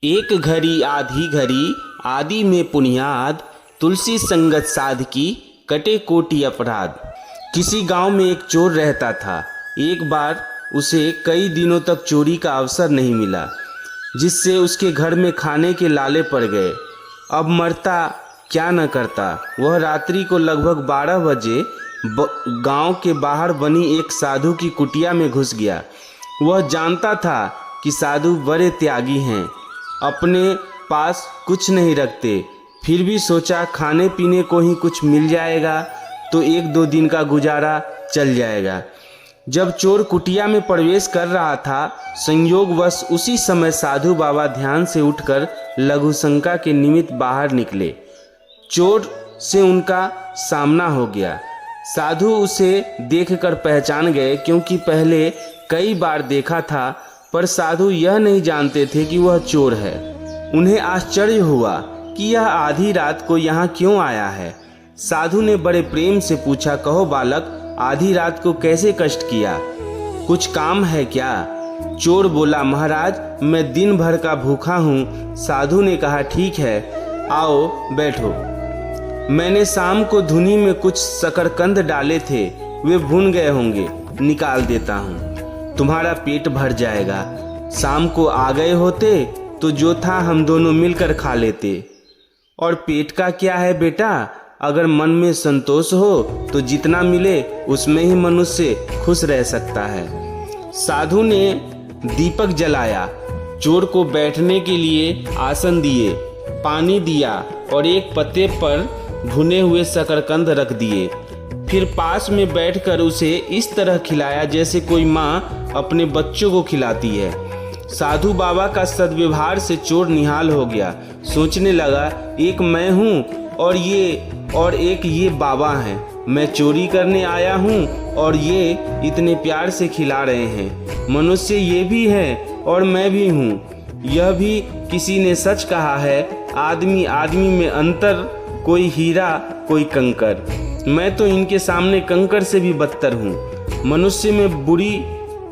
एक घड़ी आधी घड़ी आदि में पुनियाद, तुलसी संगत साध की कटे कोटि अपराध। किसी गांव में एक चोर रहता था। एक बार उसे कई दिनों तक चोरी का अवसर नहीं मिला, जिससे उसके घर में खाने के लाले पड़ गए। अब मरता क्या न करता। वह रात्रि को लगभग 12 बजे गांव के बाहर बनी एक साधु की कुटिया में घुस गया। वह जानता था कि साधु बड़े त्यागी हैं, अपने पास कुछ नहीं रखते, फिर भी सोचा खाने पीने को ही कुछ मिल जाएगा तो 1-2 दिन का गुजारा चल जाएगा। जब चोर कुटिया में प्रवेश कर रहा था, संयोगवश उसी समय साधु बाबा ध्यान से उठकर लघुशंका के निमित्त बाहर निकले। चोर से उनका सामना हो गया। साधु उसे देखकर पहचान गए, क्योंकि पहले कई बार देखा था, पर साधु यह नहीं जानते थे कि वह चोर है। उन्हें आश्चर्य हुआ कि यह आधी रात को यहाँ क्यों आया है। साधु ने बड़े प्रेम से पूछा, कहो बालक, आधी रात को कैसे कष्ट किया? कुछ काम है क्या? चोर बोला, महाराज मैं दिन भर का भूखा हूँ। साधु ने कहा, ठीक है, आओ बैठो। मैंने शाम को धुनी में कुछ शकरकंद डाले थे, वे भून गए होंगे, निकाल देता हूँ, तुम्हारा पेट भर जाएगा। शाम को आ गए होते तो जो था हम दोनों मिलकर खा लेते। और पेट का क्या है बेटा, अगर मन में संतोष हो तो जितना मिले उसमें ही मनुष्य खुश रह सकता है। साधु ने दीपक जलाया, चोर को बैठने के लिए आसन दिए, पानी दिया और एक पत्ते पर भुने हुए शकरकंद रख दिए। फिर पास में बैठकर उसे इस तरह खिलाया जैसे कोई माँ अपने बच्चों को खिलाती है। साधु बाबा का सद्व्यवहार से चोर निहाल हो गया। सोचने लगा, एक मैं हूँ और एक ये बाबा हैं। मैं चोरी करने आया हूँ और ये इतने प्यार से खिला रहे हैं। मनुष्य ये भी है और मैं भी हूँ। यह भी किसी ने सच कहा है, आदमी आदमी में अंतर, कोई हीरा कोई कंकर। मैं तो इनके सामने कंकर से भी बदतर हूँ। मनुष्य में बुरी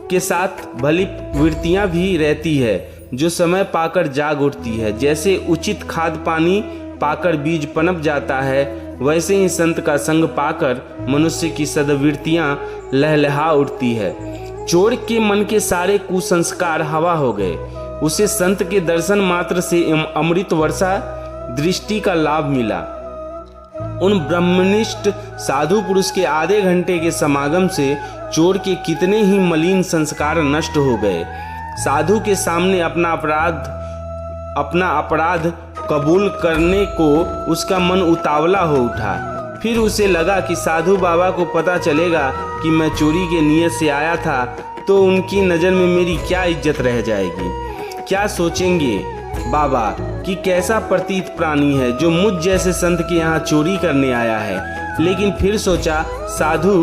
के साथ भली वृत्तियाँ भी रहती है, जो समय पाकर जाग उठती है। जैसे उचित खाद पानी पाकर बीज पनप जाता है, वैसे ही संत का संग पाकर मनुष्य की सद्वृत्तियाँ लहलहा उठती है। चोर के मन के सारे कुसंस्कार हवा हो गए। उसे संत के दर्शन मात्र से अमृत वर्षा दृष्टि का लाभ मिला। उन ब्रह्मनिष्ठ साधु पुरुष के आधे घंटे के समागम से चोर के कितने ही मलिन संस्कार नष्ट हो गए। साधु के सामने अपना अपराध कबूल करने को उसका मन उतावला हो उठा। फिर उसे लगा कि साधु बाबा को पता चलेगा कि मैं चोरी के नियत से आया था, तो उनकी नज़र में मेरी क्या इज्जत रह जाएगी। क्या सोचेंगे बाबा कि कैसा प्रतीत प्राणी है जो मुझ जैसे संत के यहाँ चोरी करने आया है। लेकिन फिर सोचा, साधु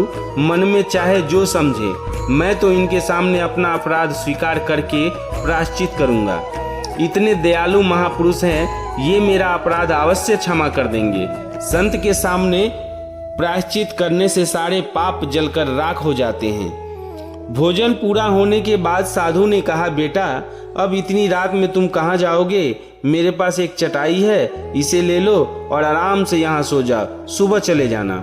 मन में चाहे जो समझे, मैं तो इनके सामने अपना अपराध स्वीकार करके प्रायश्चित करूँगा। इतने दयालु महापुरुष हैं, ये मेरा अपराध अवश्य क्षमा कर देंगे। संत के सामने प्रायश्चित करने से सारे पाप जलकर राख हो जाते हैं। भोजन पूरा होने के बाद साधु ने कहा, बेटा अब इतनी रात में तुम कहाँ जाओगे? मेरे पास एक चटाई है, इसे ले लो और आराम से यहाँ सो जाओ, सुबह चले जाना।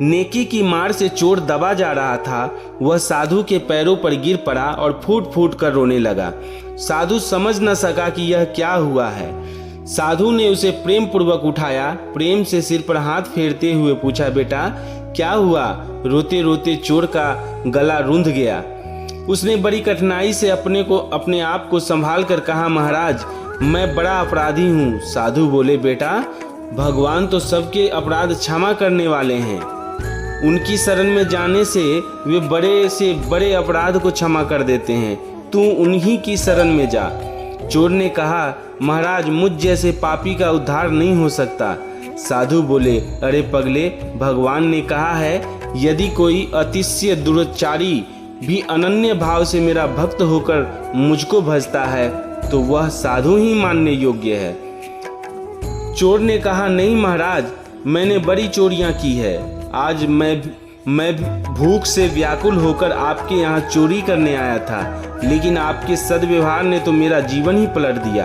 नेकी की मार से चोर दबा जा रहा था। वह साधु के पैरों पर गिर पड़ा और फूट फूट कर रोने लगा। साधु समझ न सका कि यह क्या हुआ है। साधु ने उसे प्रेम पूर्वक उठाया, प्रेम से सिर पर हाथ फेरते हुए पूछा, बेटा क्या हुआ? रोते रोते चोर का गला रुंध गया। उसने बड़ी कठिनाई से अपने आप को संभाल कर कहा, महाराज मैं बड़ा अपराधी हूँ। साधु बोले, बेटा भगवान तो सबके अपराध क्षमा करने वाले हैं। उनकी शरण में जाने से वे बड़े से बड़े अपराध को क्षमा कर देते हैं। तू उन्हीं की शरण में जा। चोर ने कहा, महाराज मुझ जैसे पापी का उद्धार नहीं हो सकता। साधु बोले, अरे पगले, भगवान ने कहा है, यदि कोई अतिशय दुराचारी भी अनन्य भाव से मेरा भक्त होकर मुझको भजता है तो वह साधु ही मानने योग्य है। चोर ने कहा, नहीं महाराज, मैंने बड़ी चोरियां की है, आज मैं मैं भूख से व्याकुल होकर आपके यहाँ चोरी करने आया था, लेकिन आपके सद्व्यवहार ने तो मेरा जीवन ही पलट दिया।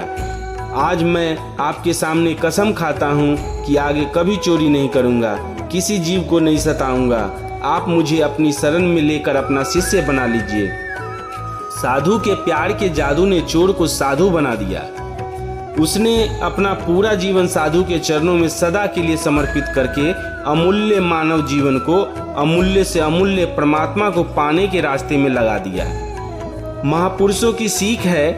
आज मैं आपके सामने कसम खाता हूँ कि आगे कभी चोरी नहीं करूँगा, किसी जीव को नहीं सताऊँगा। आप मुझे अपनी शरण में लेकर अपना शिष्य बना लीजिए। साधु के प्यार के जादू ने चोर को साधु बना दिया। उसने अपना पूरा जीवन साधु के चरणों में सदा के लिए समर्पित करके अमूल्य मानव जीवन को अमूल्य से अमूल्य परमात्मा को पाने के रास्ते में लगा दिया। महापुरुषों की सीख है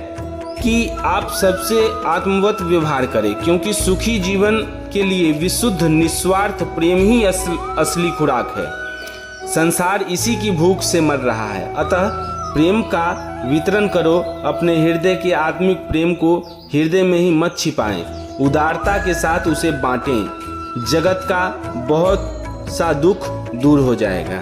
कि आप सबसे आत्मवत व्यवहार करें, क्योंकि सुखी जीवन के लिए विशुद्ध निस्वार्थ प्रेम ही असली खुराक है। संसार इसी की भूख से मर रहा है। अतः प्रेम का वितरण करो। अपने हृदय के आत्मिक प्रेम को हृदय में ही मत छिपाएं, उदारता के साथ उसे बांटें। जगत का बहुत सा दुख दूर हो जाएगा।